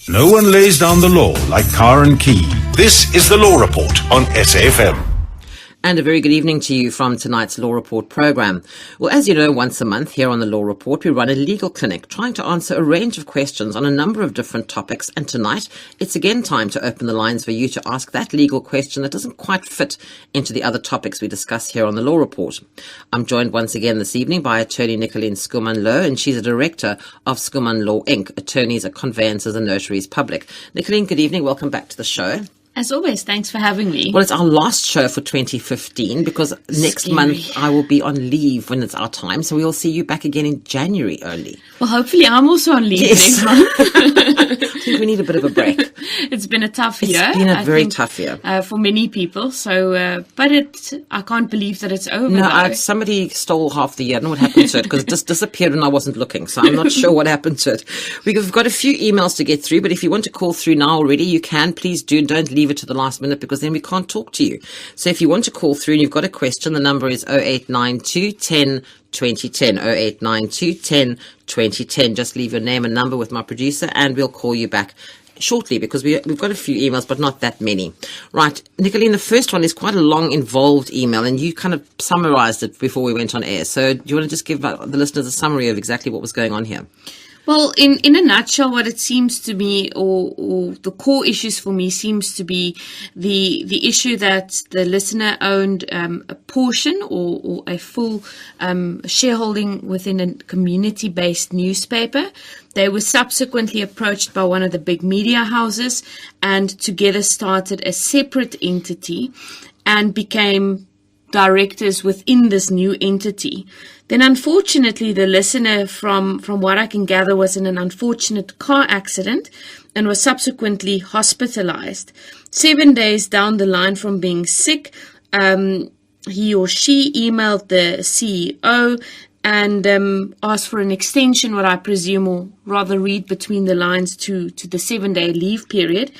No one lays down the law like Car and Key. This is the Law Report on SAFM. And a very good evening to you from tonight's Law Report program. Well, as you know, once a month here on the Law Report, we run a legal clinic trying to answer a range of questions on a number of different topics. And tonight, it's again time to open the lines for you to ask that legal question that doesn't quite fit into the other topics we discuss here on the Law Report. I'm joined once again this evening by attorney SchoemanLaw, and she's a director of SchoemanLaw Inc., attorneys at Conveyancers and Notaries Public. Nicoline, good evening. Welcome back to the show. As always, thanks for having me. Well, it's our last show for 2015 because next month I will be on leave when it's our time. So we'll see you back again in January only. Well, hopefully I'm also on leave Yes. next month. I think we need a bit of a break. It's been a tough year. It's been a very tough year. For many people. So, but I can't believe that it's over. No, somebody stole half the year. I don't know what happened to it because it just disappeared when I wasn't looking. So I'm not sure what happened to it. We've got a few emails to get through, but if you want to call through now already, you can. Please do. Don't leave it to the last minute because then we can't talk to you. So if you want to call through and you've got a question, the number is 0892 10 2010, 0892 10 2010. Just leave your name and number with my producer and we'll call you back shortly because we've got a few emails, but not that many. Right, Nicoline, the first one is quite a long, involved email, and you kind of summarized it before we went on air. So do you want to just give the listeners a summary of exactly what was going on here? Well, in a nutshell, what it seems to be, or the core issues for me seems to be the issue that the listener owned a portion or a full shareholding within a community-based newspaper. They were subsequently approached by one of the big media houses and together started a separate entity and became directors within this new entity. Then unfortunately, the listener, from what I can gather, was in an unfortunate car accident and was subsequently hospitalized. 7 days down the line from being sick, he or she emailed the CEO and asked for an extension, what I presume, or rather read between the lines, to the 7-day leave period,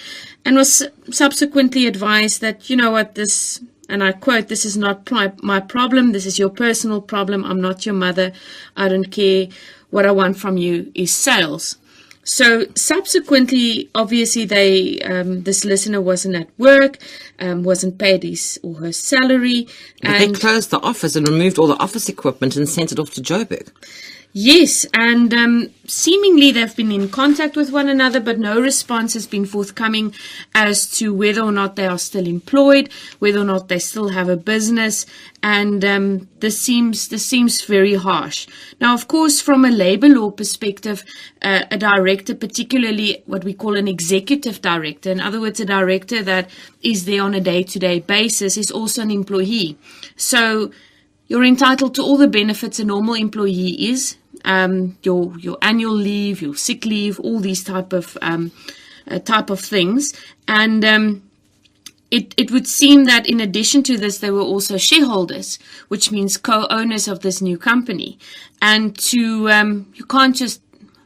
and was subsequently advised that, you know what, this... And I quote, "This is not my problem. This is your personal problem. I'm not your mother. I don't care. What I want from you is sales." So subsequently, obviously, this listener wasn't at work, wasn't paid his or her salary. But they closed the office and removed all the office equipment and sent it off to Joburg. Yes, and seemingly they've been in contact with one another, but no response has been forthcoming as to whether or not they are still employed, whether or not they still have a business, and this seems very harsh. Now, of course, from a labor law perspective, a director, particularly what we call an executive director, in other words, a director that is there on a day-to-day basis, is also an employee. So you're entitled to all the benefits a normal employee is. Your annual leave, your sick leave, all these type of things, and it would seem that in addition to this, they were also shareholders, which means co-owners of this new company, and you can't just,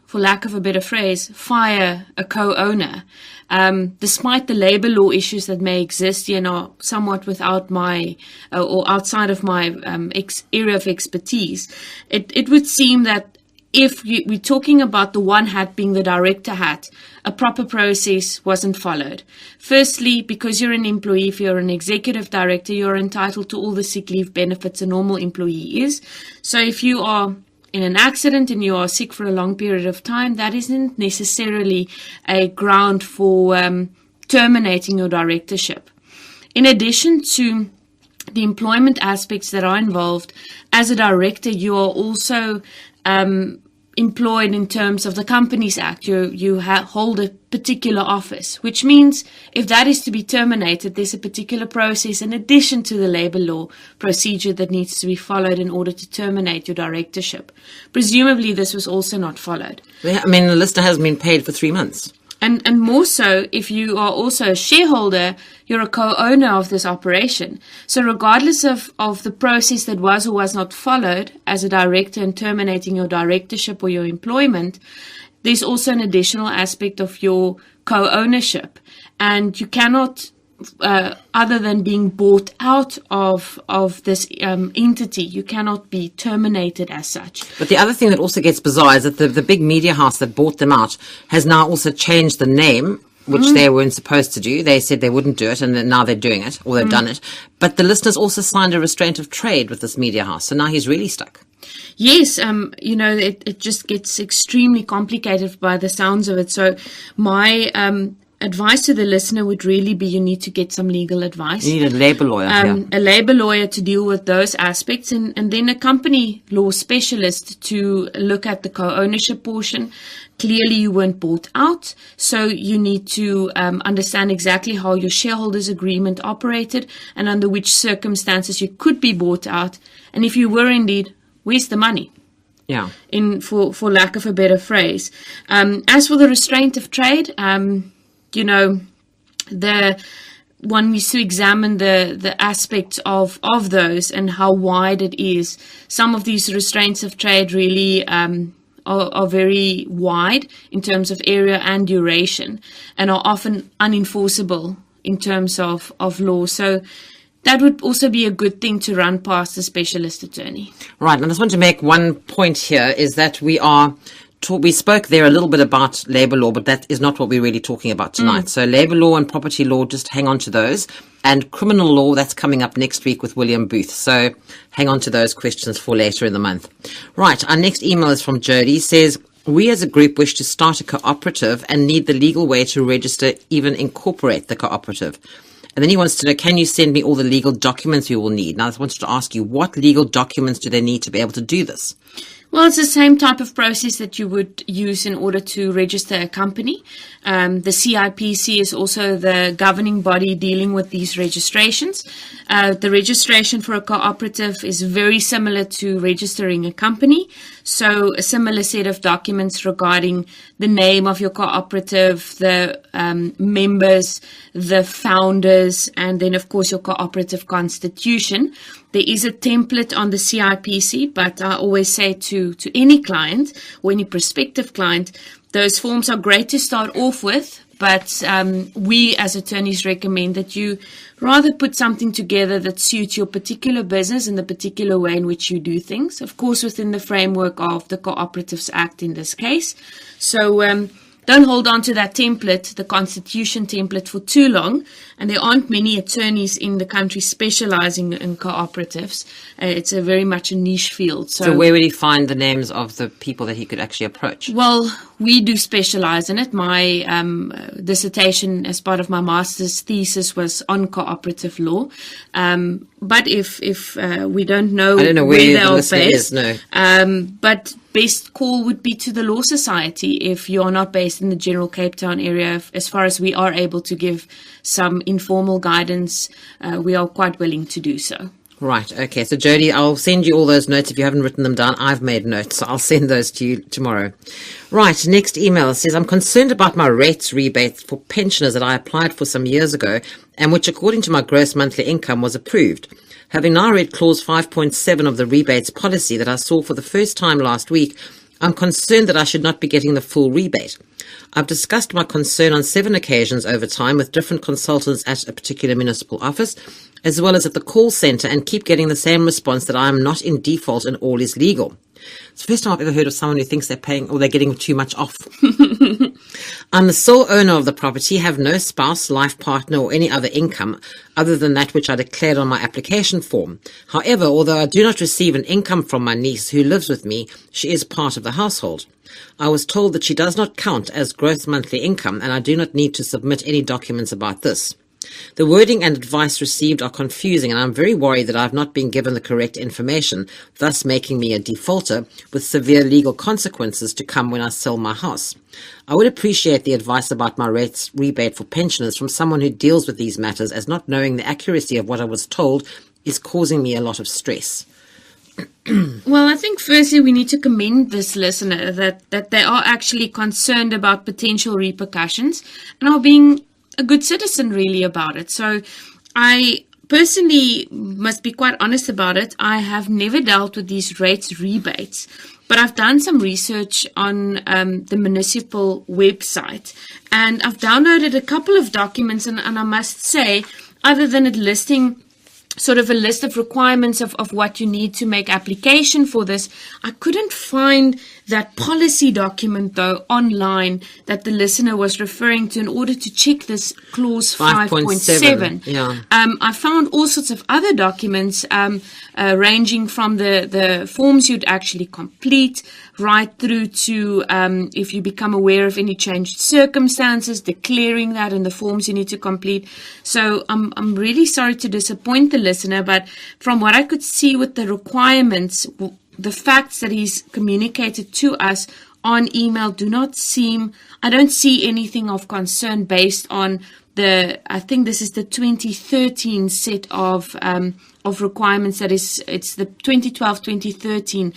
for lack of a better phrase, fire a co-owner. Despite the labor law issues that may exist here and are somewhat without my or outside of my area of expertise, it would seem that if we're talking about the one hat being the director hat, a proper process wasn't followed. Firstly, because you're an employee, if you're an executive director, you're entitled to all the sick leave benefits a normal employee is. So if you are in an accident and you are sick for a long period of time, that isn't necessarily a ground for terminating your directorship. In addition to the employment aspects that are involved, as a director, you are also employed in terms of the Companies Act. You hold a particular office, which means if that is to be terminated, there's a particular process in addition to the labor law procedure that needs to be followed in order to terminate your directorship. Presumably, this was also not followed. I mean, the listener hasn't been paid for 3 months. And more so, if you are also a shareholder, you're a co-owner of this operation. So regardless of the process that was or was not followed as a director in terminating your directorship or your employment, there's also an additional aspect of your co-ownership. And you cannot other than being bought out of this entity. You cannot be terminated as such. But the other thing that also gets bizarre is that the big media house that bought them out has now also changed the name, which they weren't supposed to do. They said they wouldn't do it, and then now they're doing it, or they've done it. But the listeners also signed a restraint of trade with this media house, so now he's really stuck. Yes, it just gets extremely complicated by the sounds of it. So my advice to the listener would really be you need to get some legal advice. You need a labour lawyer. A labour lawyer to deal with those aspects, and then a company law specialist to look at the co-ownership portion. Clearly, you weren't bought out, so you need to understand exactly how your shareholders' agreement operated and under which circumstances you could be bought out. And if you were indeed, where's the money? Yeah. For lack of a better phrase. As for the restraint of trade, one needs to examine the aspects of those and how wide it is. Some of these restraints of trade really are very wide in terms of area and duration, and are often unenforceable in terms of law. So that would also be a good thing to run past a specialist attorney. Right, and I just want to make one point here, is that we spoke there a little bit about labour law, but that is not what we're really talking about tonight. So labour law and property law, just hang on to those. And criminal law, that's coming up next week with William Booth. So hang on to those questions for later in the month. Right, our next email is from Jody. Says, we as a group wish to start a cooperative and need the legal way to register, even incorporate the cooperative. And then he wants to know, can you send me all the legal documents we will need? Now, I just wanted to ask you, what legal documents do they need to be able to do this? Well, it's the same type of process that you would use in order to register a company. The CIPC is also the governing body dealing with these registrations. The registration for a cooperative is very similar to registering a company. So a similar set of documents regarding the name of your cooperative, the members, the founders, and then, of course, your cooperative constitution. There is a template on the CIPC, but I always say to any client or any prospective client, those forms are great to start off with, but we as attorneys recommend that you rather put something together that suits your particular business and the particular way in which you do things, of course, within the framework of the Cooperatives Act in this case. So don't hold on to that template, the Constitution template, for too long. And there aren't many attorneys in the country specializing in cooperatives. It's a very much a niche field. So where would he find the names of the people that he could actually approach? Well, we do specialize in it. My dissertation as part of my master's thesis was on cooperative law. But if we don't know, I don't know where they the are listener based, is, no. But best call would be to the Law Society if you're not based in the general Cape Town area. As far as we are able to give some informal guidance, we are quite willing to do so. Right, okay. So, Jody, I'll send you all those notes. If you haven't written them down, I've made notes, so I'll send those to you tomorrow. Right, next email says, I'm concerned about my rates rebate for pensioners that I applied for some years ago and which, according to my gross monthly income, was approved. Having now read clause 5.7 of the rebates policy that I saw for the first time last week, I'm concerned that I should not be getting the full rebate. I've discussed my concern on 7 occasions over time with different consultants at a particular municipal office, as well as at the call centre, and keep getting the same response that I am not in default and all is legal. It's the first time I've ever heard of someone who thinks they're paying or they're getting too much off. I'm the sole owner of the property, have no spouse, life partner or any other income other than that which I declared on my application form. However, although I do not receive an income from my niece who lives with me, she is part of the household. I was told that she does not count as gross monthly income and I do not need to submit any documents about this. The wording and advice received are confusing and I'm very worried that I have not been given the correct information, thus making me a defaulter with severe legal consequences to come when I sell my house. I would appreciate the advice about my rates rebate for pensioners from someone who deals with these matters, as not knowing the accuracy of what I was told is causing me a lot of stress. Well, I think firstly we need to commend this listener that they are actually concerned about potential repercussions and are being a good citizen really about it. So I personally, must be quite honest about it, I have never dealt with these rates rebates. But I've done some research on the municipal website, and I've downloaded a couple of documents, and I must say, other than it listing sort of a list of requirements of what you need to make application for this, I couldn't find that policy document, though, online that the listener was referring to in order to check this clause 5.7. Yeah. I found all sorts of other documents ranging from the forms you'd actually complete right through to if you become aware of any changed circumstances, declaring that in the forms you need to complete. So I'm really sorry to disappoint the listener, but from what I could see with the requirements, the facts that he's communicated to us on email I don't see anything of concern based on I think this is the 2013 set of requirements it's the 2012-2013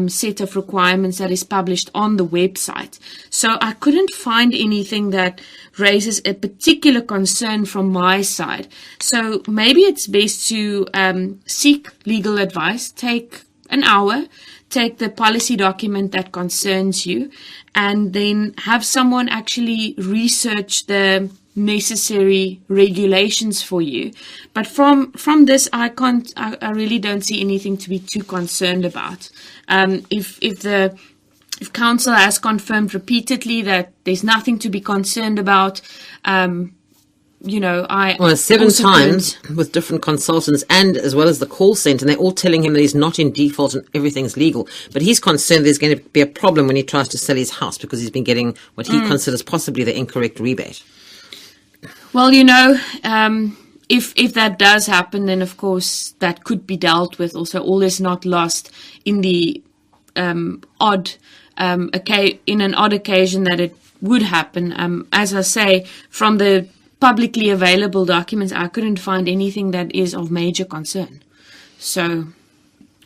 set of requirements that is published on the website. So I couldn't find anything that raises a particular concern from my side. So maybe it's best to seek legal advice, take an hour, take the policy document that concerns you, and then have someone actually research the necessary regulations for you. But from this, I really don't see anything to be too concerned about. If counsel has confirmed repeatedly that there's nothing to be concerned about, Well, 7 times with different consultants and as well as the call centre, and they're all telling him that he's not in default and everything's legal. But he's concerned there's going to be a problem when he tries to sell his house because he's been getting what he considers possibly the incorrect rebate. Well, if that does happen, then of course that could be dealt with. Also, all is not lost in the in an odd occasion that it would happen. As I say, from the publicly available documents, I couldn't find anything that is of major concern. So,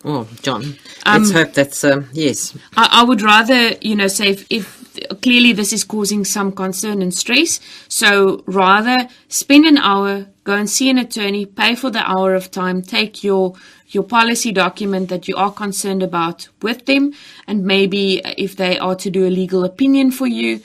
oh, John, let's hope that's yes. I would rather, say if clearly this is causing some concern and stress, so rather spend an hour, go and see an attorney, pay for the hour of time, take your policy document that you are concerned about with them, and maybe if they are to do a legal opinion for you,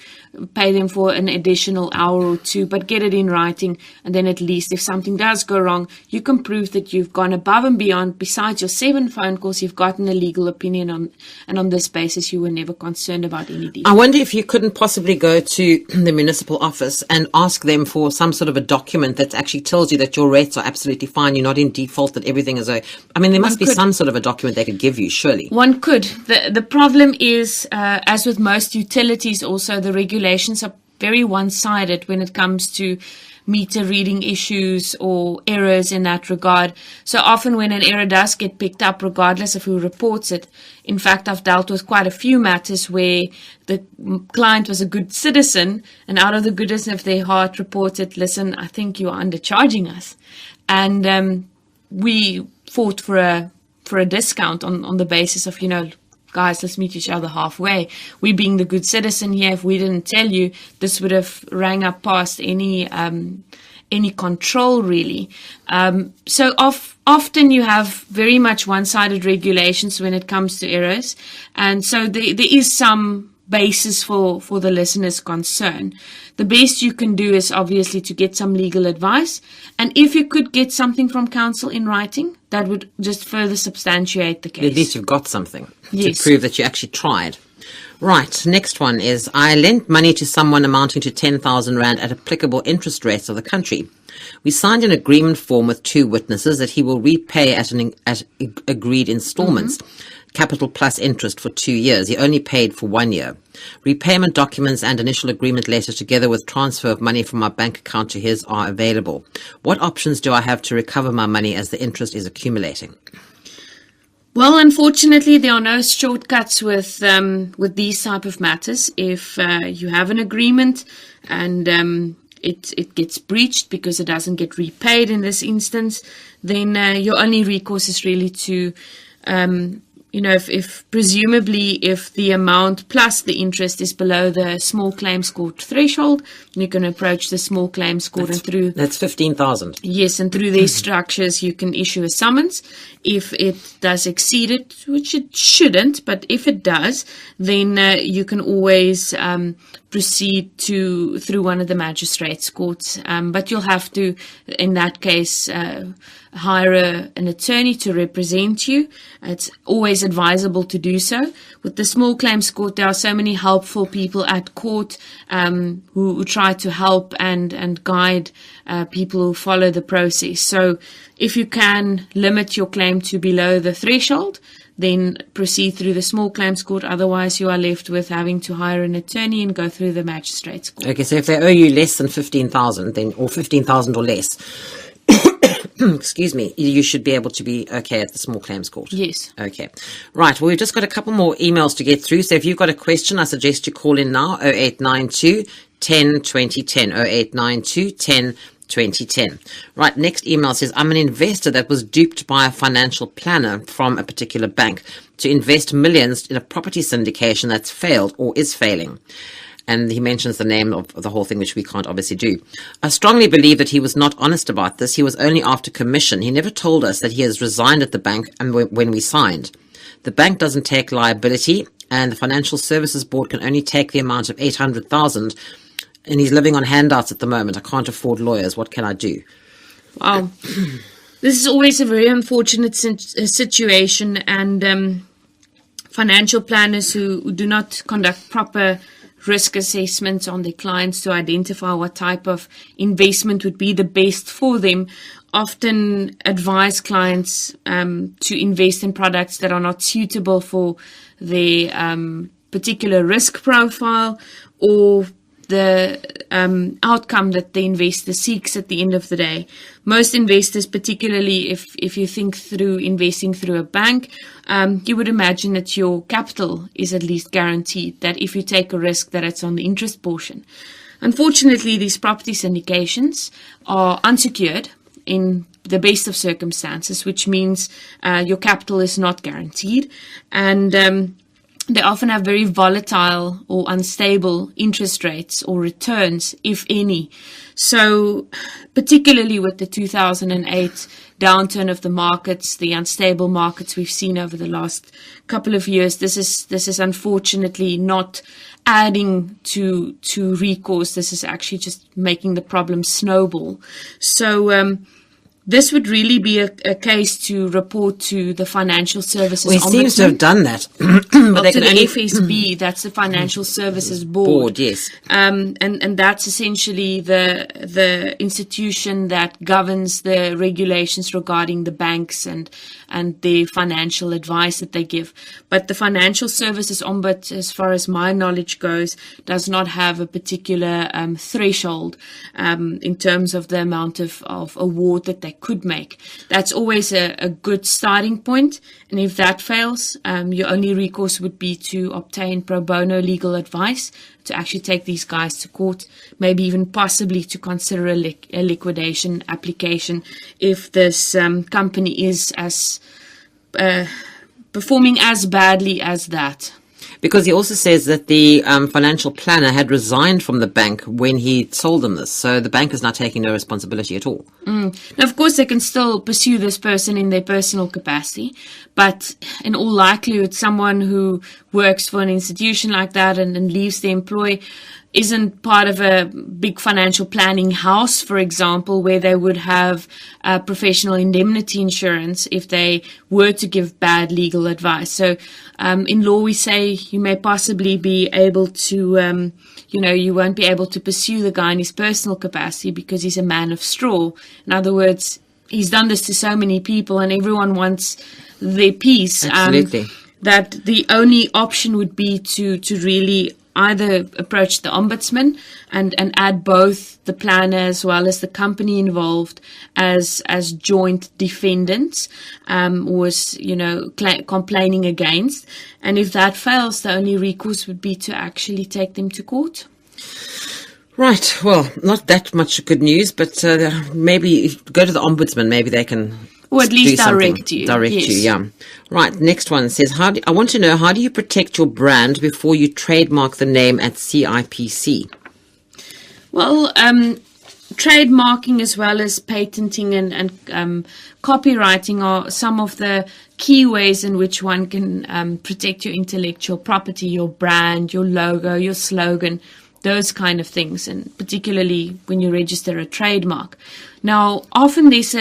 pay them for an additional hour or two, but get it in writing, and then at least if something does go wrong, you can prove that you've gone above and beyond. Besides your 7 phone calls, you've gotten a legal opinion and on this basis you were never concerned about any default. I wonder if you couldn't possibly go to the municipal office and ask them for some sort of a document that actually tells you that your rates are absolutely fine, you're not in default, that everything is there must be some sort of a document they could give you, surely. One could. The problem is, as with most utilities also, the regulations are very one-sided when it comes to meter reading issues or errors in that regard. So often when an error does get picked up, regardless of who reports it, in fact, I've dealt with quite a few matters where the client was a good citizen and out of the goodness of their heart reported, listen, I think you are undercharging us. And we fought for a discount on the basis of, guys, let's meet each other halfway. We being the good citizen here, if we didn't tell you, this would have rang up past any control, really. So often you have very much one-sided regulations when it comes to errors. And so there is some basis for the listener's concern. The best you can do is obviously to get some legal advice. And if you could get something from counsel in writing, that would just further substantiate the case. At least you've got something to prove that you actually tried. Right, next one is, I lent money to someone amounting to 10,000 Rand at applicable interest rates of the country. We signed an agreement form with 2 witnesses that he will repay at agreed installments. Capital plus interest for 2 years. He only paid for 1 year. Repayment documents and initial agreement letter together with transfer of money from my bank account to his are available. What options do I have to recover my money as the interest is accumulating? Well, unfortunately, there are no shortcuts with these type of matters. If you have an agreement and it gets breached because it doesn't get repaid in this instance, then your only recourse is really to if presumably if the amount plus the interest is below the small claims court threshold, you can approach the small claims court and through... That's 15,000. Yes, and through their structures, you can issue a summons. If it does exceed it, which it shouldn't, but if it does, then you can always proceed through one of the magistrates' courts. But you'll have to, in that case, hire an attorney to represent you. It's always advisable to do so. With the small claims court, there are so many helpful people at court who try to help and guide people who follow the process. So if you can limit your claim to below the threshold, then proceed through the small claims court. Otherwise, you are left with having to hire an attorney and go through the magistrates' court. Okay, so if they owe you less than 15,000, then, or 15,000 or less, excuse me, you should be able to be okay at the small claims court. Yes. Okay. Right. Well, we've just got a couple more emails to get through. So if you've got a question, I suggest you call in now, 0892 10 2010, 0892 10 2010. Right, next email says, I'm an investor that was duped by a financial planner from a particular bank to invest millions in a property syndication that's failed or is failing. And he mentions the name of the whole thing, which we can't obviously do. I strongly believe that he was not honest about this. He was only after commission. He never told us that he has resigned at the bank and when we signed. The bank doesn't take liability, and the Financial Services Board can only take the amount of 800,000, and he's living on handouts at the moment. I can't afford lawyers. What can I do? Wow. This is always a very unfortunate situation, and financial planners who do not conduct proper risk assessments on their clients to identify what type of investment would be the best for them often advise clients to invest in products that are not suitable for their particular risk profile or the outcome that the investor seeks at the end of the day. Most investors, particularly if you think through investing through a bank, you would imagine that your capital is at least guaranteed, that if you take a risk, that it's on the interest portion. Unfortunately, these property syndications are unsecured in the best of circumstances, which means your capital is not guaranteed, and they often have very volatile or unstable interest rates or returns, if any. So particularly with the 2008 downturn of the markets, the unstable markets we've seen over the last couple of years, this is unfortunately not adding to recourse. This is actually just making the problem snowball. So this would really be a case to report to the Financial Services Ombudsman. Well, he seems to have done that. But they can only FSB, that's the Financial Services Board. Yes. And that's essentially the institution that governs the regulations regarding the banks and the financial advice that they give. But the Financial Services Ombudsman, as far as my knowledge goes, does not have a particular threshold in terms of the amount of award that they could make. That's always a good starting point. And if that fails, your only recourse would be to obtain pro bono legal advice to actually take these guys to court, maybe even possibly to consider a liquidation application if this company is as performing as badly as that. Because he also says that the financial planner had resigned from the bank when he told them this. So the bank is now taking no responsibility at all. Now, of course, they can still pursue this person in their personal capacity. But in all likelihood, someone who works for an institution like that and leaves the employ isn't part of a big financial planning house, for example, where they would have professional indemnity insurance if they were to give bad legal advice. So in law, we say you may possibly be able to, you won't be able to pursue the guy in his personal capacity because he's a man of straw. In other words, he's done this to so many people and everyone wants their piece. Absolutely. That the only option would be to really either approach the ombudsman and add both the planner as well as the company involved as joint defendants, was complaining against. And if that fails, the only recourse would be to actually take them to court. Right. Well, not that much good news, but maybe go to the ombudsman. Maybe they can Or at do least something. direct you. Direct Yes. you, yeah. Right, next one says, I want to know, how do you protect your brand before you trademark the name at CIPC? Well, trademarking as well as patenting and copywriting are some of the key ways in which one can protect your intellectual property, your brand, your logo, your slogan, those kind of things, and particularly when you register a trademark. Now, often there's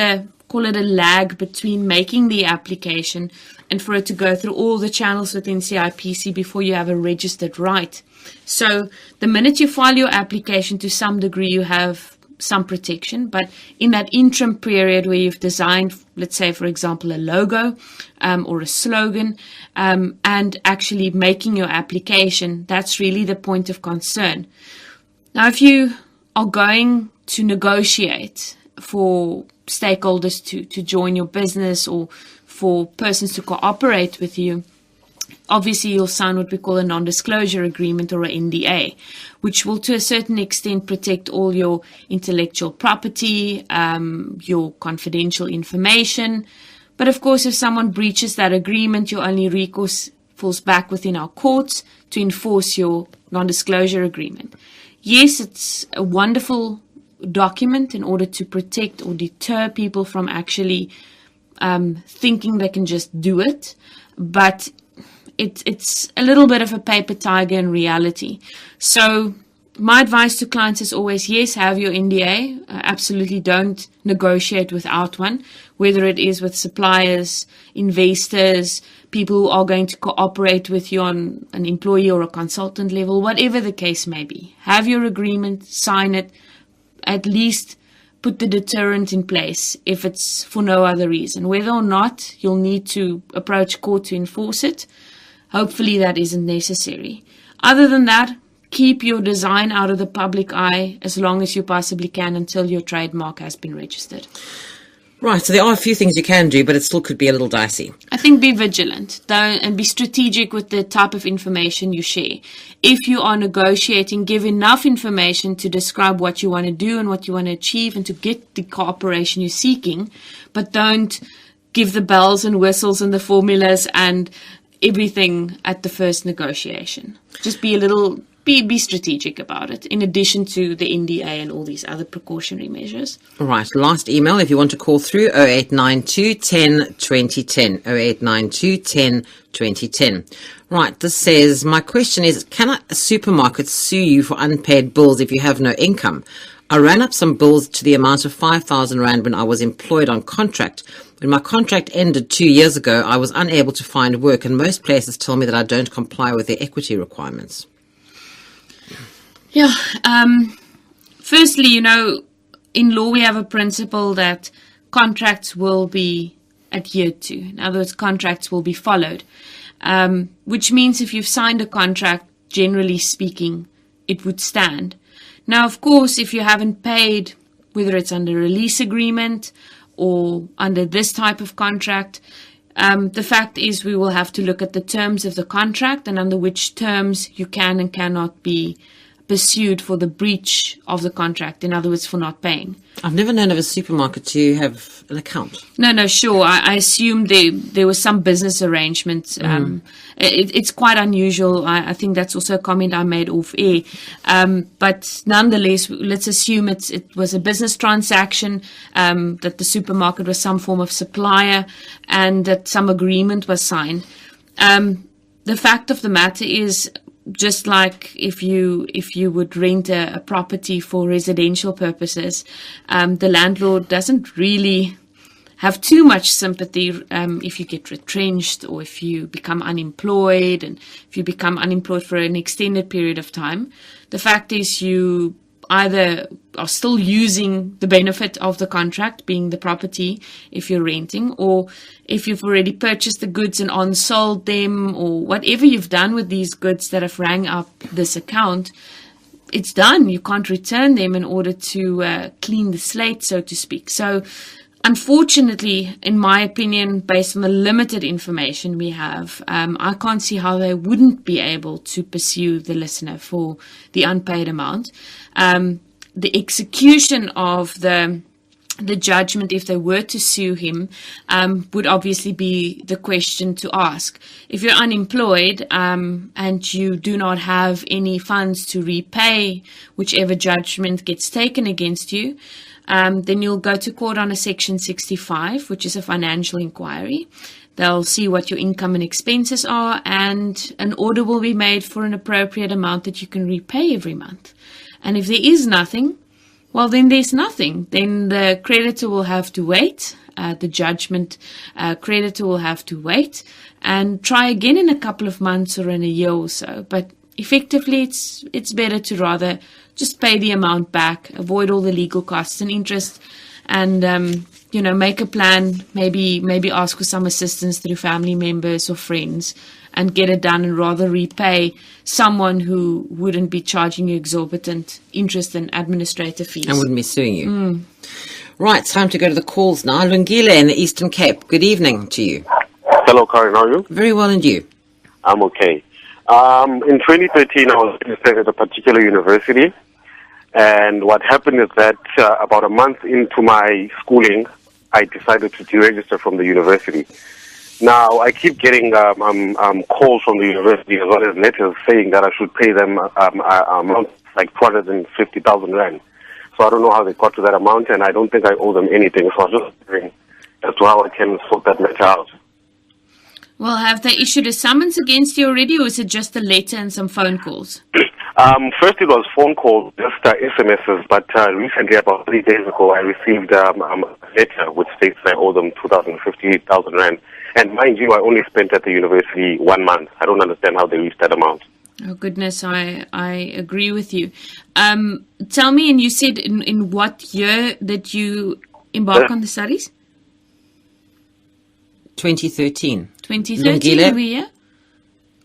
call it a lag between making the application and for it to go through all the channels within CIPC before you have a registered right. So the minute you file your application, to some degree you have some protection, but in that interim period where you've designed, let's say, for example, a logo or a slogan, and actually making your application, that's really the point of concern. Now, if you are going to negotiate for stakeholders to join your business or for persons to cooperate with you, obviously you'll sign what we call a non-disclosure agreement or an NDA, which will to a certain extent protect all your intellectual property, your confidential information. But of course, if someone breaches that agreement, your only recourse falls back within our courts to enforce your non-disclosure agreement. Yes, it's a wonderful document in order to protect or deter people from actually thinking they can just do it, but it's a little bit of a paper tiger in reality. So my advice to clients is always, yes, have your NDA. Absolutely don't negotiate without one, whether it is with suppliers, investors, people who are going to cooperate with you on an employee or a consultant level, whatever the case may be. Have your agreement, sign it, at least put the deterrent in place if it's for no other reason. Whether or not you'll need to approach court to enforce it, hopefully that isn't necessary. Other than that, keep your design out of the public eye as long as you possibly can until your trademark has been registered. Right, so there are a few things you can do, but it still could be a little dicey. I think be vigilant and be strategic with the type of information you share. If you are negotiating, give enough information to describe what you want to do and what you want to achieve and to get the cooperation you're seeking, but don't give the bells and whistles and the formulas and everything at the first negotiation. Just be a little... Be strategic about it, in addition to the NDA and all these other precautionary measures. Right, last email, if you want to call through, 0892 10 2010, 0892 10 2010. Right, this says, my question is, can a supermarket sue you for unpaid bills if you have no income? I ran up some bills to the amount of 5,000 Rand when I was employed on contract. When my contract ended 2 years ago, I was unable to find work, and most places tell me that I don't comply with their equity requirements. Yeah. Firstly, in law we have a principle that contracts will be adhered to. In other words, contracts will be followed, which means if you've signed a contract, generally speaking, it would stand. Now, of course, if you haven't paid, whether it's under a lease agreement or under this type of contract, the fact is we will have to look at the terms of the contract and under which terms you can and cannot be pursued for the breach of the contract, in other words, for not paying. I've never known of a supermarket to have an account. No, sure. I assume there was some business arrangement. It's quite unusual. I think that's also a comment I made off air. But nonetheless, let's assume it was a business transaction, that the supermarket was some form of supplier and that some agreement was signed. The fact of the matter is, just like if you would rent a property for residential purposes, the landlord doesn't really have too much sympathy if you get retrenched or if you become unemployed, and if you become unemployed for an extended period of time. The fact is you either are still using the benefit of the contract, being the property if you're renting, or if you've already purchased the goods and on-sold them, or whatever you've done with these goods that have rang up this account, it's done. You can't return them in order to clean the slate, so to speak. So unfortunately, in my opinion, based on the limited information we have, I can't see how they wouldn't be able to pursue the listener for the unpaid amount. The execution of the the judgment, if they were to sue him, would obviously be the question to ask. If you're unemployed and you do not have any funds to repay whichever judgment gets taken against you, then you'll go to court on a Section 65, which is a financial inquiry. They'll see what your income and expenses are, and an order will be made for an appropriate amount that you can repay every month. And if there is nothing, well, then there's nothing. Then the creditor will have to wait. The judgment creditor will have to wait and try again in a couple of months or in a year or so. But effectively, it's better to rather just pay the amount back, avoid all the legal costs and interest, and make a plan. Maybe ask for some assistance through family members or friends, and get it done, and rather repay someone who wouldn't be charging you exorbitant interest and administrative fees. And wouldn't be suing you. Right, time to go to the calls now. Lungile in the Eastern Cape. Good evening to you. Hello, Karen. How are you? Very well, and you? I'm okay. In 2013, I was registered at a particular university, and what happened is that about a month into my schooling, I decided to deregister from the university. Now, I keep getting calls from the university as well as letters saying that I should pay them amount like 250,000 rand. So I don't know how they got to that amount, and I don't think I owe them anything. So I was just wondering as to how I can sort that matter out. Well, have they issued a summons against you already, or is it just a letter and some phone calls? First it was phone calls, just SMSs, but recently, about 3 days ago, I received a letter which states I owe them 258,000 rand. And mind you, I only spent at the university 1 month. I don't understand how they reached that amount. Oh, goodness, I agree with you. Tell me, and you said in what year did you embark on the studies? 2013. 2013, Lungile? yeah?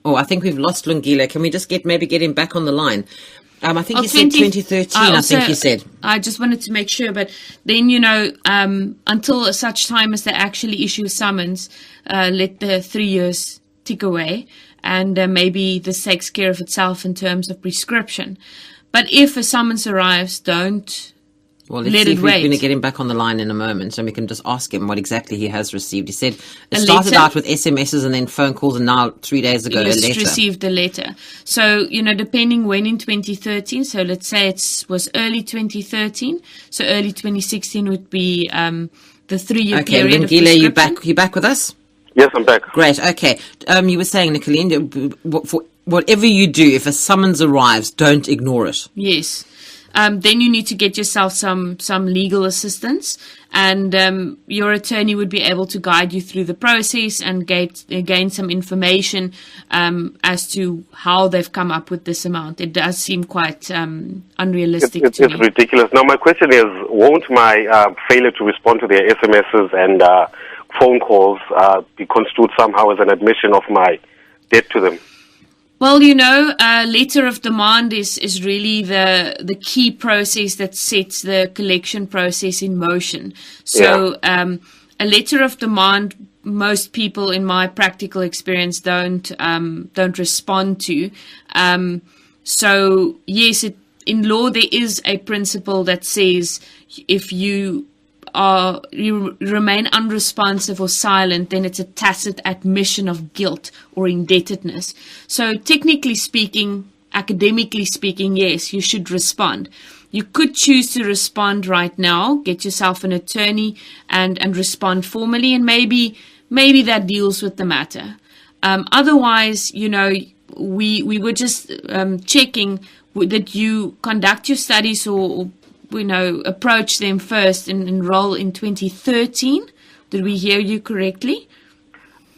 Oh, I think we've lost Lungile. Can we just get him back on the line? I think you said 2013, I think you said. I just wanted to make sure, but then, until such time as they actually issue a summons, let the 3 years tick away, and maybe this takes care of itself in terms of prescription. But if a summons arrives, don't Well, let's see if we're going to get him back on the line in a moment, and we can just ask him what exactly he has received. He said it started out with SMSs and then phone calls, and now 3 days ago, a letter. He received a letter. So, depending when in 2013, so let's say it was early 2013, so early 2016 would be the 3-year period of prescription. you back with us? Yes, I'm back. Great, okay. You were saying, Nicolene, for whatever you do, if a summons arrives, don't ignore it. Yes. Then you need to get yourself some legal assistance, and your attorney would be able to guide you through the process and gain some information as to how they've come up with this amount. It does seem quite unrealistic to me. It's ridiculous. Now, my question is, won't my failure to respond to their SMSs and phone calls be construed somehow as an admission of my debt to them? Well, letter of demand is really the key process that sets the collection process in motion. So a letter of demand, most people in my practical experience don't respond to. So yes, in law there is a principle that says if you remain unresponsive or silent, then it's a tacit admission of guilt or indebtedness. So technically speaking, academically speaking, yes, you should respond. You could choose to respond right now, get yourself an attorney and respond formally, and maybe that deals with the matter. Otherwise, we were just checking that you conduct your studies or approach them first and enroll in 2013. Did we hear you correctly?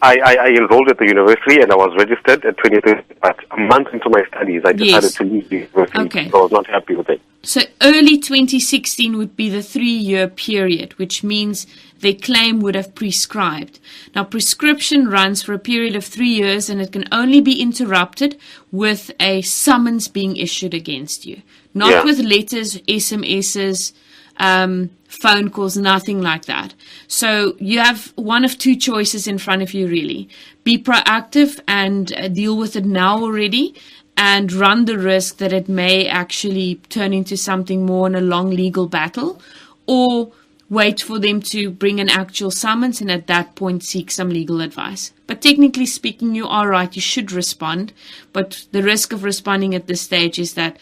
I enrolled at the university and I was registered at 2013, but a month into my studies, I decided to leave the university, okay. So I was not happy with it. So early 2016 would be the 3-year period, which means their claim would have prescribed. Now, prescription runs for a period of 3 years, and it can only be interrupted with a summons being issued against you. Not with letters, SMSs, phone calls, nothing like that. So you have one of two choices in front of you, really. Be proactive and deal with it now already, and run the risk that it may actually turn into something more in a long legal battle, or wait for them to bring an actual summons, and at that point seek some legal advice. But technically speaking, you are right, you should respond, but the risk of responding at this stage is that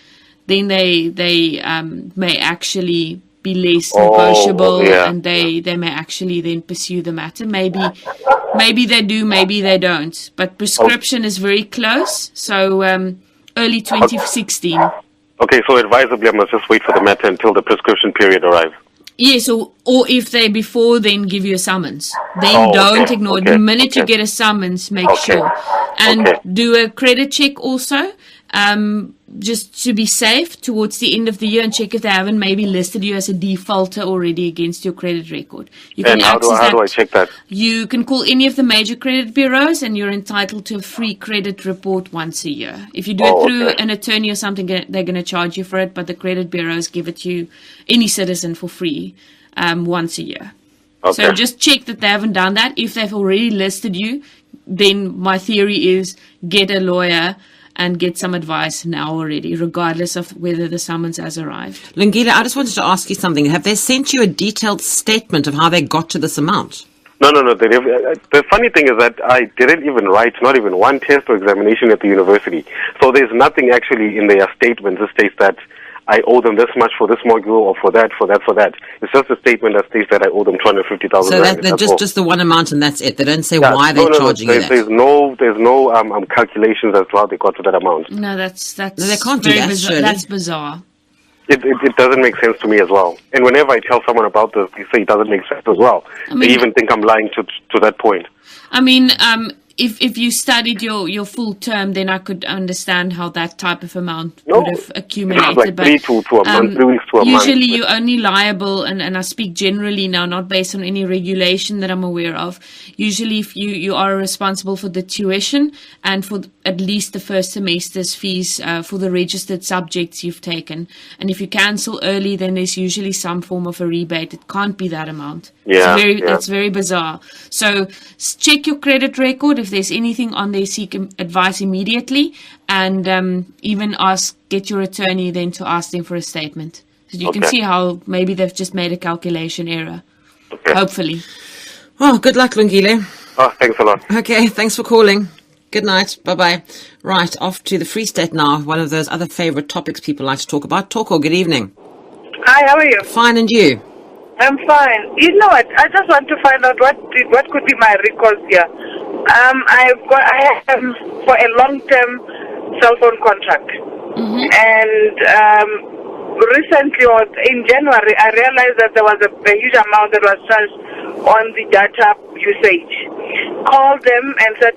then they may actually be less negotiable, and they may actually then pursue the matter. Maybe they do, maybe they don't. But prescription is very close, so early 2016. Okay, so advisably, I must just wait for the matter until the prescription period arrives. Yes, or if they before then give you a summons, then don't ignore it. The minute you get a summons, make sure. And do a credit check also, just to be safe towards the end of the year, and check if they haven't maybe listed you as a defaulter already against your credit record. You can how do I check that? You can call any of the major credit bureaus, and you're entitled to a free credit report once a year. If you do it through an attorney or something, they're going to charge you for it, but the credit bureaus give it to any citizen for free once a year. Okay. So just check that they haven't done that. If they've already listed you, then my theory is get a lawyer and get some advice now already, regardless of whether the summons has arrived. Lungile, I just wanted to ask you something. Have they sent you a detailed statement of how they got to this amount? No. The funny thing is that I didn't even write, not even one test or examination at the university. So there's nothing actually in their statement that states that I owe them this much for this module or for that. It's just a statement that states that I owe them 250,000. So that's just the one amount and that's it. They don't say why they're charging you that. There's no calculations as to how they got to that amount. No, that's they can't do that. Bizarre. That's bizarre. It doesn't make sense to me as well. And whenever I tell someone about this, they say it doesn't make sense as well. They even think I'm lying to that point. I mean, if you studied your full term, then I could understand how that type of amount would have accumulated. Like 3 to a month, 3 weeks to a month. Usually you're only liable, and I speak generally now, not based on any regulation that I'm aware of. Usually if you are responsible for the tuition and for at least the first semester's fees for the registered subjects you've taken. And if you cancel early, then there's usually some form of a rebate. It can't be that amount. That's very bizarre. So check your credit record. If there's anything on there, seek advice immediately, and even get your attorney then to ask them for a statement. So you can see how maybe they've just made a calculation error. Okay. Hopefully. Oh, good luck, Lungile. Oh, thanks a lot. Okay, thanks for calling. Good night. Bye-bye. Right, off to the Free State now, one of those other favorite topics people like to talk about. Toko, good evening. Hi, how are you? Fine, and you? I'm fine. You know what? I just want to find out what could be my recourse here. I have for a long-term cell phone contract, and recently, or in January, I realized that there was a huge amount that was charged on the data usage. Called them and said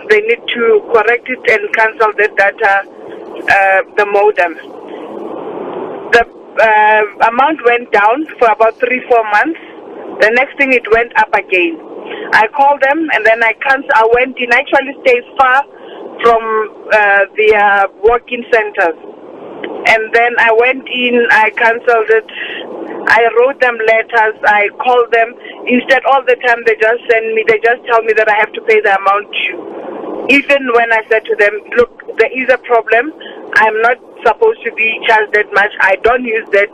they need to correct it and cancel the data, the modem. The amount went down for about 3-4 months. The next thing, it went up again. I called them and then I went in. I actually stayed far from the working centers. And then I went in, I cancelled it. I wrote them letters, I called them. Instead, all the time they just tell me that I have to pay the amount due. Even when I said to them, look, there is a problem. I'm not supposed to be charged that much. I don't use that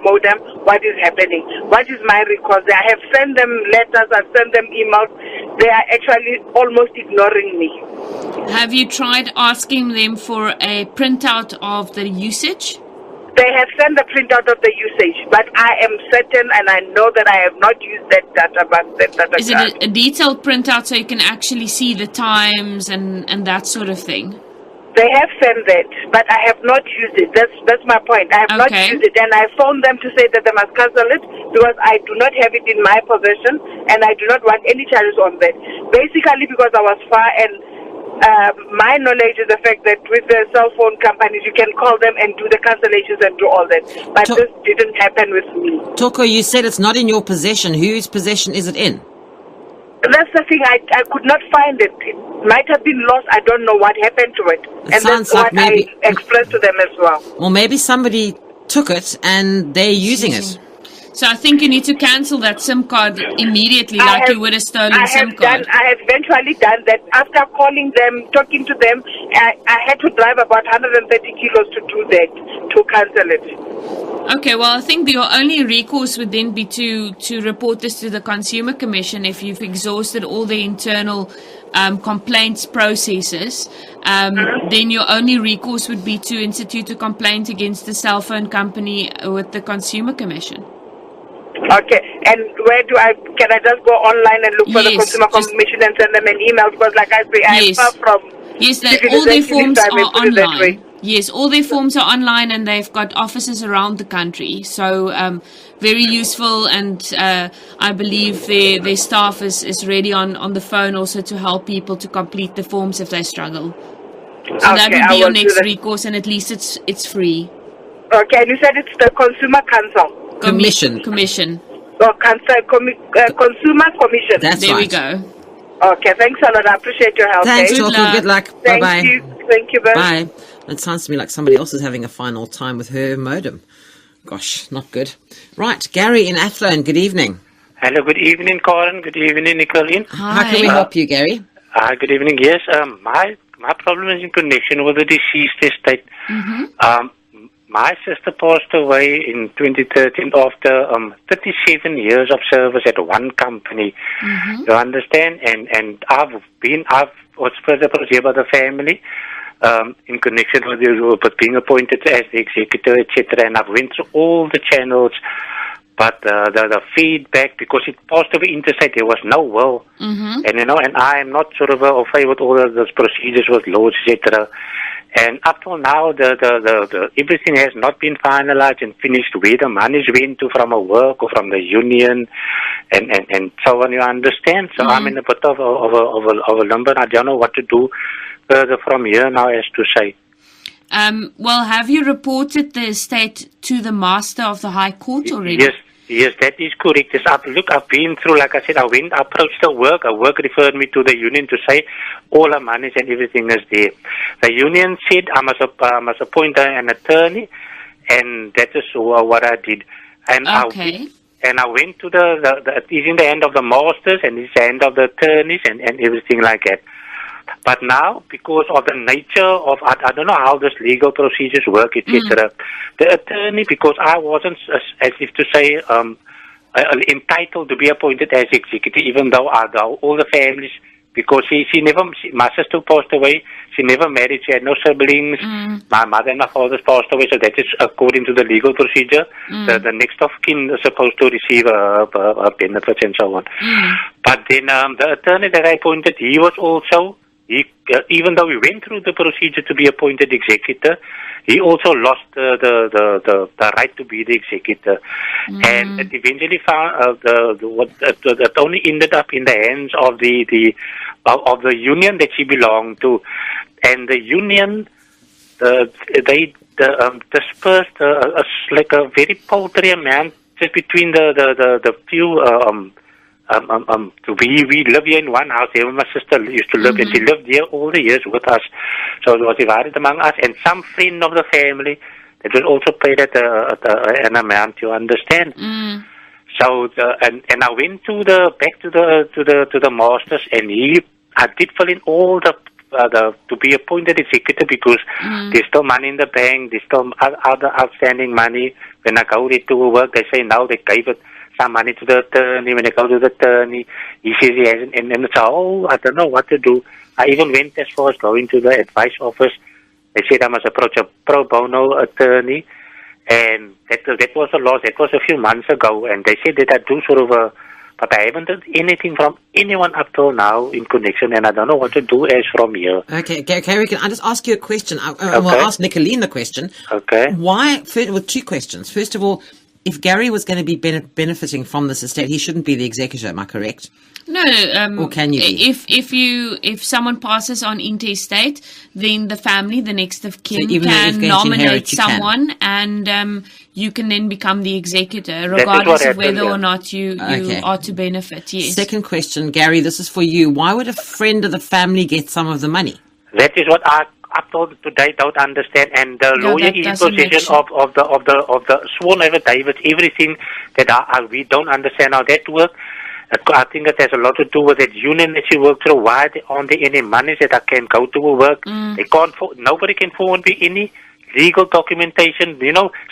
modem. What is happening? What is my recourse? I have sent them letters, I've sent them emails. They are actually almost ignoring me. Have you tried asking them for a printout of the usage? They have sent the printout of the usage, but I am certain and I know that I have not used that data. Is it a detailed printout so you can actually see the times and that sort of thing? They have sent that, but I have not used it. That's my point. I have not used it, and I phoned them to say that they must cancel it because I do not have it in my possession, and I do not want any charges on that. Basically, because I was far, and my knowledge is the fact that with the cell phone companies, you can call them and do the cancellations and do all that. But this didn't happen with me. Toko, you said it's not in your possession. Whose possession is it in? That's the thing. I could not find it. It might have been lost. I don't know what happened to it. And that's what I expressed to them as well. Well, maybe somebody took it and they're using it. So I think you need to cancel that SIM card immediately, you would have stolen SIM card. I have eventually done that. After calling them, talking to them, I had to drive about 130 kilos to do that, to cancel it. Okay, well, I think your only recourse would then be to report this to the Consumer Commission if you've exhausted all the internal complaints processes. Then your only recourse would be to institute a complaint against the cell phone company with the Consumer Commission. Okay, and can I just go online and look for the Consumer Commission and send them an email? Because like I say, I'm far from... Yes, all their forms are online. Yes, all their forms are online and they've got offices around the country. So very useful, and I believe their staff is ready on the phone also to help people to complete the forms if they struggle. So that would be your next recourse, and at least it's free. Okay, and you said it's the Consumer Council? Commission. Oh, Consumer Commission. That's there right. we go. Okay, thanks a lot. I appreciate your help. Thanks, Good welcome. luck. Good luck. Thank Bye-bye. you. Thank you, Bye. It sounds to me like somebody else is having a final time with her modem. Gosh, not good. Right, Gary in Athlone, good evening. Hello, good evening, Karen. Good evening, Nicolene. Hi. How can we help you, Gary? Good evening. Yes, my problem is in connection with the deceased estate. My sister passed away in 2013 after 37 years of service at one company. You understand? And I was first approached here by the family in connection with being appointed as the executor, etc. And I've went through all the channels, but the feedback, because it passed away interstate, there was no will. And and I am not sort of au fait with all of those procedures with laws, etc. And up till now, the everything has not been finalized and finished. Where the monies went to from a work or from the union, and so on. You understand? So I'm in a bit of a limbo. I don't know what to do further from here now, as to say. Well, have you reported the estate to the Master of the High Court already? Yes, that is correct. Yes, I've been through, like I said, I approached the work. A work referred me to the union to say all the monies and everything is there. The union said I must appoint an attorney, and that is what I did. And okay. I went to it is in the hand of the masters and it's the hand of the attorneys and everything like that. But now, because of the nature of, I don't know how this legal procedures work, etc. The attorney, because I wasn't, as if to say, entitled to be appointed as executive, even though all the families, because my sister passed away, she never married, she had no siblings, my mother and my father passed away, so that is according to the legal procedure. The next of kin is supposed to receive a benefits and so on. But then the attorney that I appointed, he was also, even though we went through the procedure to be appointed executor, he also lost the right to be the executor, and it eventually found that only ended up in the hands of the union that she belonged to, and the union they dispersed like a very paltry amount just between the few. We live here in one house. Here my sister used to live, and she lived here all the years with us. So it was divided among us and some friend of the family that was also paid at an amount. You understand? So and I went back to the masters, and I did fill in all the to be appointed executor, because there's still money in the bank. There's still other outstanding money. When I go there to work, they say now they gave it some money to the attorney. When I go to the attorney, he says he hasn't, and it's I don't know what to do. I even went as far as going to the advice office. They said I must approach a pro bono attorney, and that was a loss. That was a few months ago, and they said that I do sort of but I haven't done anything from anyone up till now in connection, and I don't know what to do as from here. Okay, Gary, can I just ask you a question? I'll ask Nicolene the question. Okay. Why, with two questions. First of all, if Gary was going to be benefiting from this estate, he shouldn't be the executor, am I correct? No. Or can you be? If someone passes on intestate, then the family, the next of kin, even though can you're going to nominate inherit, you someone, and you can then become the executor, regardless of whether or not you are to benefit. Yes. Second question, Gary, this is for you. Why would a friend of the family get some of the money? That is what I up till today don't understand, and the lawyer is in possession of the sworn affidavits, everything that we don't understand how that works. I think it has a lot to do with that union that you work through. Why aren't there any monies that I can go to work? They can't. Nobody can forward me any legal documentation,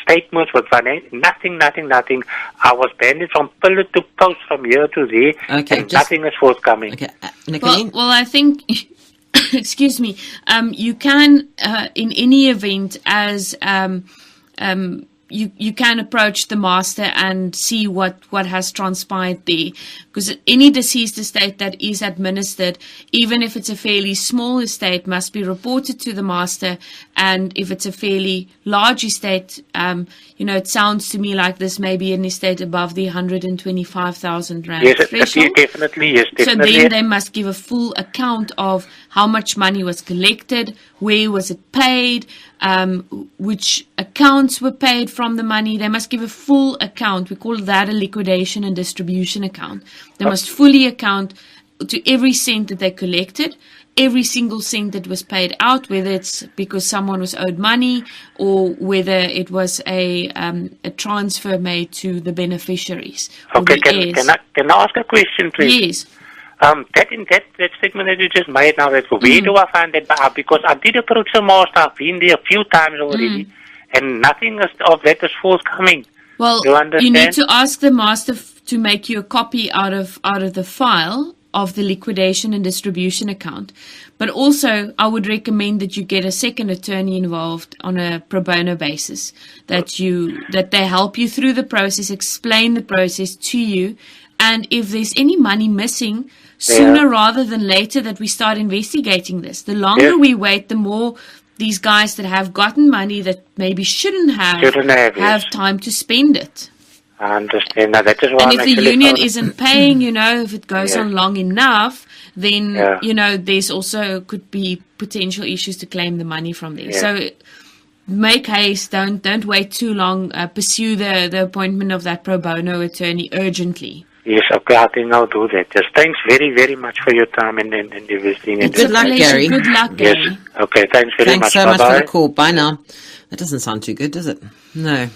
statements with nothing. I was banned from pillar to post from here to there, and nothing is forthcoming. Okay, Nicoline? Well, I think, excuse me, you can, in any event, as you can approach the master and see what has transpired there. Because any deceased estate that is administered, even if it's a fairly small estate, must be reported to the master. And if it's a fairly large estate, it sounds to me like this may be an estate above the 125,000 rand threshold. Definitely. So then they must give a full account of how much money was collected, where was it paid, which accounts were paid from the money. They must give a full account. We call that a liquidation and distribution account. They must fully account to every cent that they collected, every single cent that was paid out, whether it's because someone was owed money or whether it was a transfer made to the beneficiaries. Okay, can I ask a question, please? Yes. That statement that you just made now, where do I find that? Because I did approach the master, I've been there a few times already, and nothing of that is forthcoming. Well, you need to ask the master to make you a copy out of the file of the liquidation and distribution account. But also, I would recommend that you get a second attorney involved on a pro bono basis, that they help you through the process, explain the process to you, and if there's any money missing, sooner rather than later that we start investigating this. The longer we wait, the more these guys that have gotten money that maybe shouldn't have time to spend it. I understand. Now, that is why and if the union isn't paying, if it goes on long enough, then, there's also could be potential issues to claim the money from there. So make haste. Don't wait too long. Pursue the appointment of that pro bono attorney urgently. Yes, okay, I think I'll do that. Just thanks very, very much for your time and everything. Good luck, Gary. Good luck, Gary. Yes. Okay, thanks very much. Thanks so much for the call. Bye now. That doesn't sound too good, does it? No.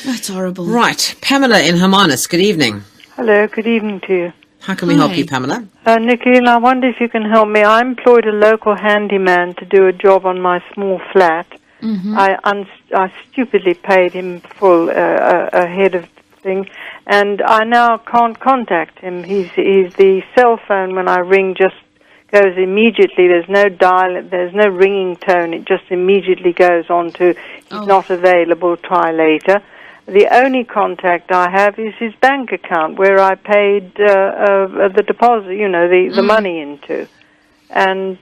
That's horrible. Right. Pamela in Hermanus. Good evening. Hello, good evening to you. How can we help you, Pamela? Nicoline, I wonder if you can help me. I employed a local handyman to do a job on my small flat. Mm-hmm. I stupidly paid him full ahead of thing, and I now can't contact him. He's the cell phone when I ring just goes immediately. There's no dial, there's no ringing tone. It just immediately goes on to he's not available. Try later. The only contact I have is his bank account where I paid the deposit. The money into, and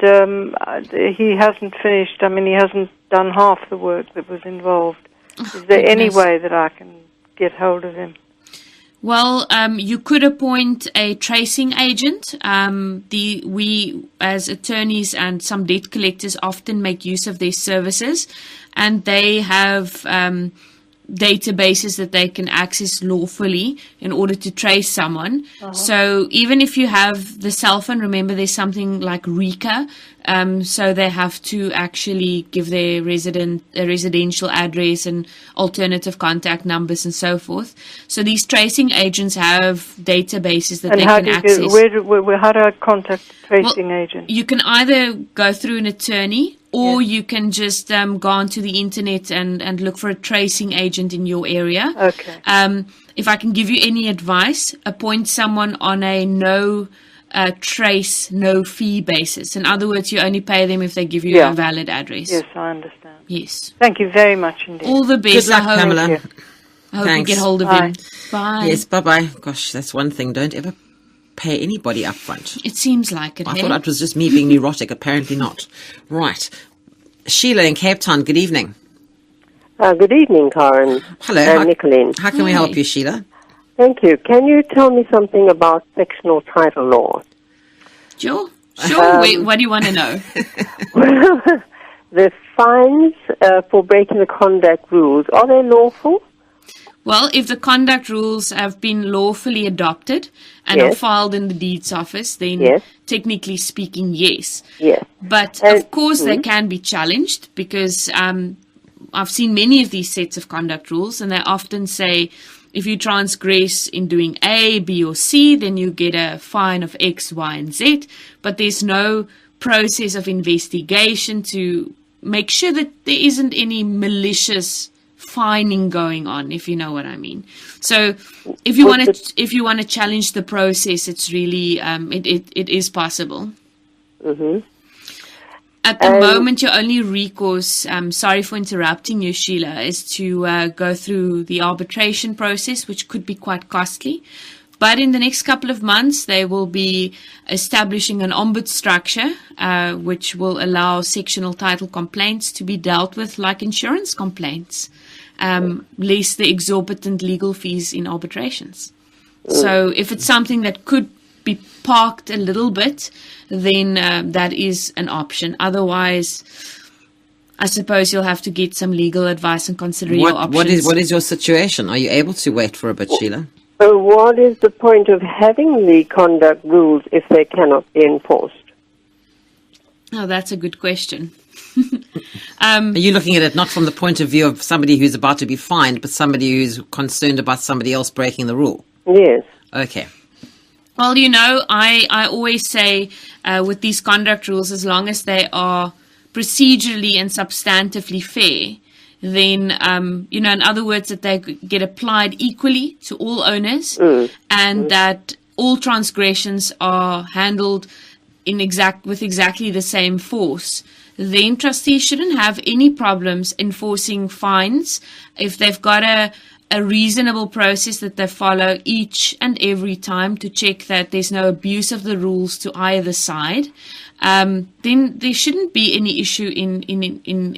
he hasn't finished. I mean, he hasn't done half the work that was involved. Is there any way that I can get hold of him? Well, you could appoint a tracing agent. We, as attorneys and some debt collectors, often make use of their services, and they have databases that they can access lawfully in order to trace someone. Uh-huh. So even if you have the cell phone, remember there's something like RICA, so they have to actually give their residential address and alternative contact numbers and so forth. So these tracing agents have databases that they can access. How do I contact a tracing agent? You can either go through an attorney, or you can just go onto the internet and look for a tracing agent in your area. Okay. If I can give you any advice, appoint someone on a no fee basis. In other words, you only pay them if they give you a valid address. Yes, I understand. Yes. Thank you very much indeed. All the best. Good luck, Pamela. I hope you get hold of him. Bye. Yes, bye-bye. Gosh, that's one thing. Don't ever pay anybody up front. It seems like it. I thought it was just me being neurotic. Apparently not. Right. Sheila in Cape Town, good evening. Good evening, Karen. Hello. And Nicoline. How can we help you, Sheila? Thank you. Can you tell me something about sectional title law? Sure. What do you want to know? Well, the fines for breaking the conduct rules, are they lawful? Well, if the conduct rules have been lawfully adopted and are filed in the deeds office, then technically speaking, yes. Yes. But of course, they can be challenged because I've seen many of these sets of conduct rules, and they often say if you transgress in doing A, B, or C, then you get a fine of X, Y, and Z. But there's no process of investigation to make sure that there isn't any malicious fining going on, if you know what I mean. So if you want to challenge the process, it's really it is possible. Mm-hmm. At the moment, your only recourse, sorry for interrupting you, Sheila, is to go through the arbitration process, which could be quite costly. But in the next couple of months, they will be establishing an ombud structure, which will allow sectional title complaints to be dealt with like insurance complaints, less the exorbitant legal fees in arbitrations. So if it's something that could be parked a little bit, then that is an option. Otherwise, I suppose you'll have to get some legal advice and consider your options. What is your situation? Are you able to wait for a bit, Sheila? So what is the point of having the conduct rules if they cannot be enforced? Oh, that's a good question. Are you looking at it not from the point of view of somebody who's about to be fined, but somebody who's concerned about somebody else breaking the rule? Yes. Okay. Well, I always say with these conduct rules, as long as they are procedurally and substantively fair, then, in other words, that they get applied equally to all owners and that all transgressions are handled with exactly the same force, then trustees shouldn't have any problems enforcing fines if they've got a reasonable process that they follow each and every time to check that there's no abuse of the rules to either side. Then there shouldn't be any issue in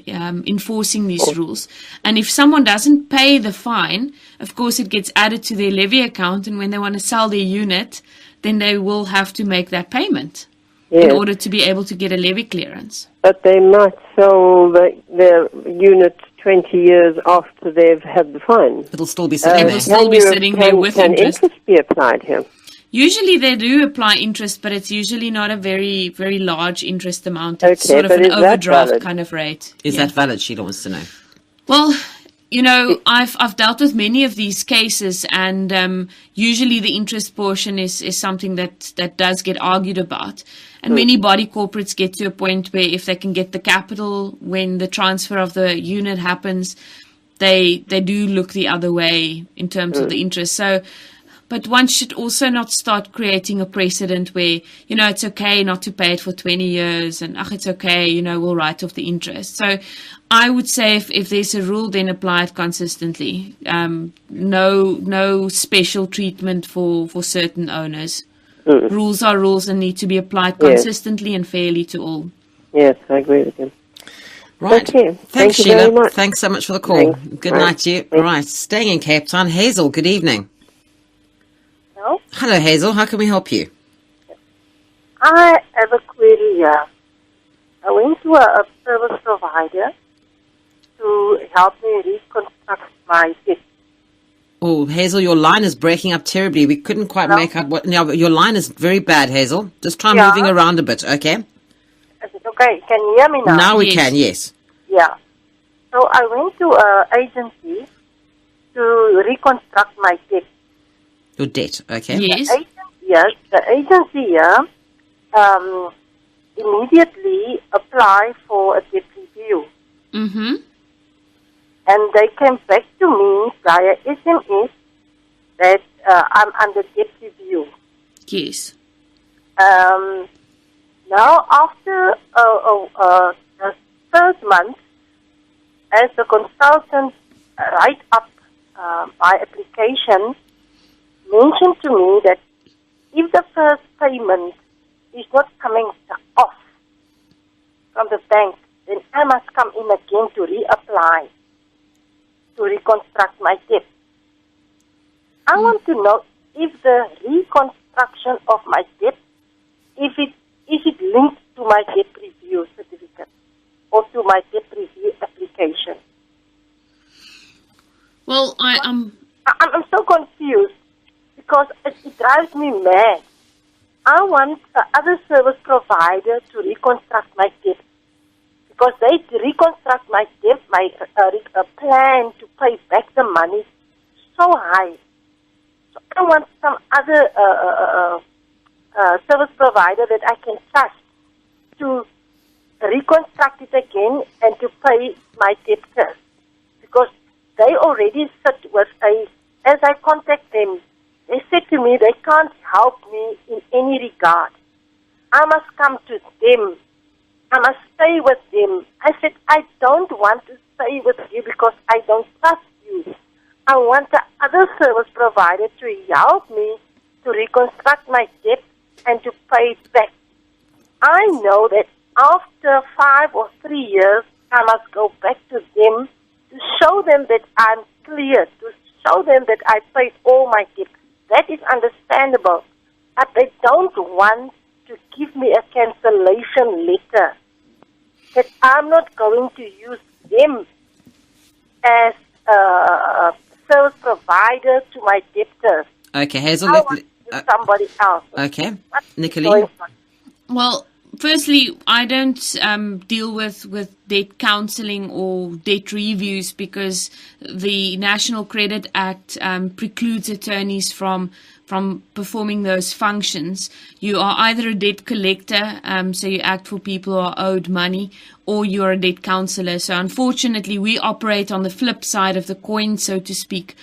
enforcing these rules. And if someone doesn't pay the fine, of course it gets added to their levy account, and when they want to sell their unit, then they will have to make that payment in order to be able to get a levy clearance. But they might sell their unit 20 years after they've had the fine. It'll still be sitting there. It'll still be sitting there with interest. Can interest be applied here? Usually they do apply interest, but it's usually not a very, very large interest amount. It's Okay, sort of but an is that overdraft valid? kind of rate. Is that valid? Sheila wants to know. Well, I've dealt with many of these cases, and usually the interest portion is something that does get argued about. And many body corporates get to a point where if they can get the capital when the transfer of the unit happens, they do look the other way in terms of the interest. So, but one should also not start creating a precedent where, it's okay not to pay it for 20 years and, it's okay, we'll write off the interest. So I would say if there's a rule, then apply it consistently. No special treatment for certain owners. Rules are rules and need to be applied consistently and fairly to all. Yes, I agree with you. Right. Okay. Thanks, Thank you Sheila. very much. Thanks so much for the call. Thanks. Good Right. night to you. Right. Staying in Cape Town, Hazel, good evening. Hello? Hello, Hazel. How can we help you? I have a query here. I went to a service provider to help me reconstruct my debt. Oh, Hazel, your line is breaking up terribly. We couldn't quite make out what... No, your line is very bad, Hazel. Just try moving around a bit, okay? Is it okay? Can you hear me now? Now we can, yes. Yeah. So I went to an agency to reconstruct my debt. Your debt, okay? Yes. The agency here immediately applied for a debt review. Mm-hmm. And they came back to me via SMS that I'm under debt review. Yes. Now, after the third month, as the consultant write up my application, mentioned to me that if the first payment is not coming off from the bank, then I must come in again to reapply to reconstruct my debt. I want to know if the reconstruction of my debt, is it linked to my debt review certificate or to my debt review application? Well, I'm so confused because it drives me mad. I want other service provider to reconstruct my debt because they reconstruct my debt, my plan to pay back the money so high. So I want some other service provider that I can trust to reconstruct it again and to pay my debtors. Because they already sit with as I contact them, they said to me they can't help me in any regard. I must come to them. I must stay with them. I said, I don't want to stay with you because I don't trust you. I want the other service provider to help me to reconstruct my debt and to pay it back. I know that after 5 or 3 years, I must go back to them to show them that I'm clear, to show them that I paid all my debt. That is understandable. But they don't want to give me a cancellation letter that I'm not going to use them as a service provider to my debtors. Okay, Hazel. I want to use somebody else. Okay, What's Nicoline. going on? Well, firstly, I don't deal with debt counselling or debt reviews because the National Credit Act precludes attorneys from performing those functions. You are either a debt collector, so you act for people who are owed money, or you're a debt counsellor. So unfortunately, we operate on the flip side of the coin, so to speak.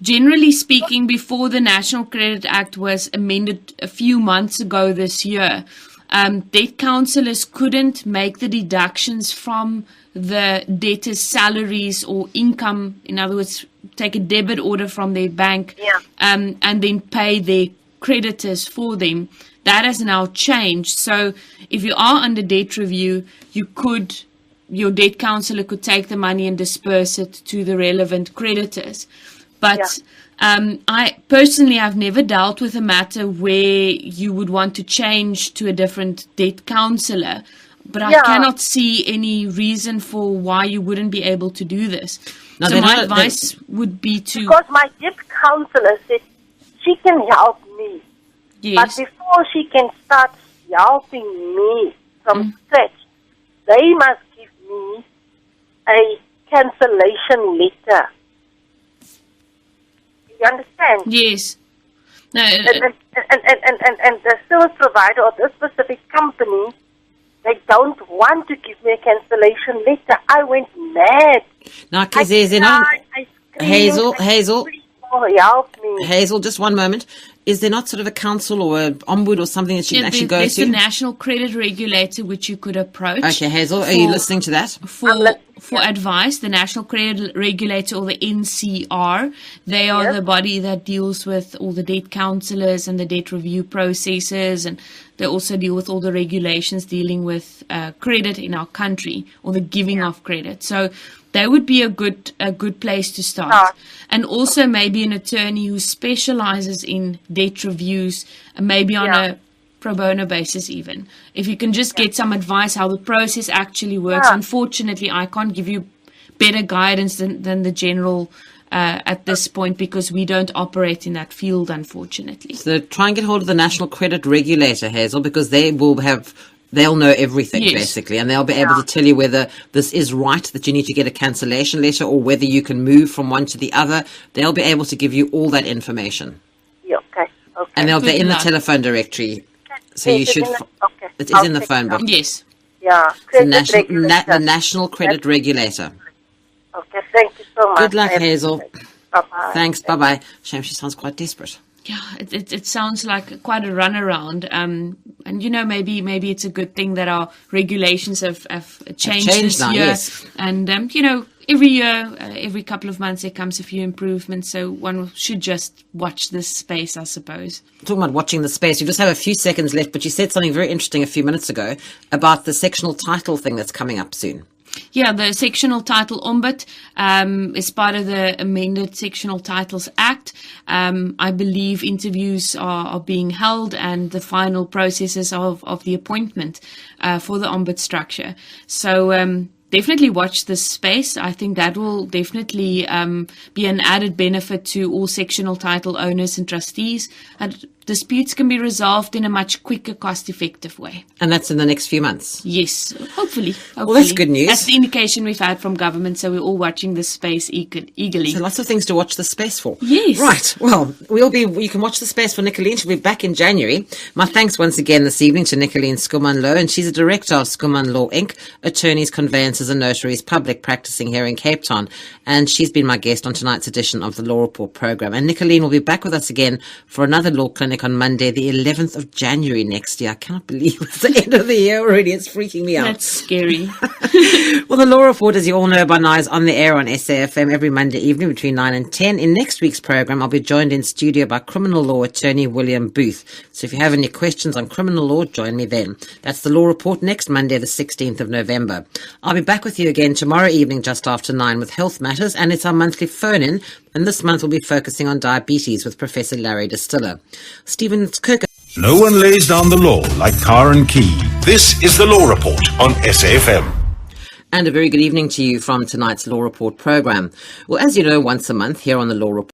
Generally speaking, before the National Credit Act was amended a few months ago this year, debt counsellors couldn't make the deductions from the debtors' salaries or income. In other words, take a debit order from their bank and then pay their creditors for them. That has now changed. So if you are under debt review, your debt counsellor could take the money and disperse it to the relevant creditors. But I personally have never dealt with a matter where you would want to change to a different debt counsellor. But I cannot see any reason for why you wouldn't be able to do this. No, so my advice would be to... Because my debt counsellor said she can help me. Yes. But before she can start helping me from scratch, they must give me a cancellation letter. You understand? Yes. No. And the service provider of this specific company, they don't want to give me a cancellation letter. I went mad. Now, Hazel, help me. Hazel, just one moment. Is there not sort of a council or an ombud or something that you can actually go there's to? the National Credit Regulator, which you could approach. Okay, Hazel, are you listening to that? For advice, the National Credit Regulator, or the NCR, they are the body that deals with all the debt counsellors and the debt review processes, and they also deal with all the regulations dealing with credit in our country, or the giving of credit. So that would be a good place to start. And also maybe an attorney who specializes in debt reviews, and maybe on a pro bono basis even. If you can just get some advice how the process actually works. Unfortunately, I can't give you better guidance than the general at this point, because we don't operate in that field, unfortunately. So try and get hold of the National Credit Regulator, Hazel, because they'll know everything, basically, and they'll be able to tell you whether this is right, that you need to get a cancellation letter, or whether you can move from one to the other. They'll be able to give you all that information. Yeah, okay. And they'll be in the telephone directory. So you should... It is in the phone book. Yes. Yeah. The National Credit Regulator. Okay, thank you so much. Good luck, Hazel. Bye-bye. Thanks, bye-bye. Shame, she sounds quite desperate. Yeah, it sounds like quite a runaround. And, maybe it's a good thing that our regulations have changed this now, year. Yes. And, every year, every couple of months, there comes a few improvements. So one should just watch this space, I suppose. Talking about watching the space, we just have a few seconds left, but you said something very interesting a few minutes ago about the sectional title thing that's coming up soon. Yeah, the Sectional Title Ombud is part of the amended Sectional Titles Act. I believe interviews are being held, and the final processes of the appointment for the Ombud structure. So definitely watch this space. I think that will definitely be an added benefit to all sectional title owners and trustees. And disputes can be resolved in a much quicker, cost-effective way. And that's in the next few months. Yes, hopefully. Well, that's good news. That's the indication we've had from government, so we're all watching this space eagerly. So lots of things to watch the space for. Yes. Right. Well, you can watch the space for Nicoline. She'll be back in January. My thanks once again this evening to Nicoline SchoemanLaw, and she's a director of SchoemanLaw Inc., attorneys, conveyancers and notaries, public practicing here in Cape Town. And she's been my guest on tonight's edition of the Law Report program. And Nicoline will be back with us again for another law clinic on Monday, the 11th of January next year. I cannot believe it's the end of the year already. It's freaking me out. That's scary. Well, the Law Report, as you all know by now, is on the air on SAFM every Monday evening between 9 and 10. In next week's program, I'll be joined in studio by criminal law attorney William Booth. So if you have any questions on criminal law, join me then. That's the Law Report next Monday, the 16th of November. I'll be back with you again tomorrow evening just after 9 with Health Matters, and it's our monthly phone-in. And this month we'll be focusing on diabetes with Professor Larry Distiller. Stephen Kirk. No one lays down the law like Car and Key. This is the Law Report on SAFM. And a very good evening to you from tonight's Law Report program. Well, as you know, once a month here on the Law Report,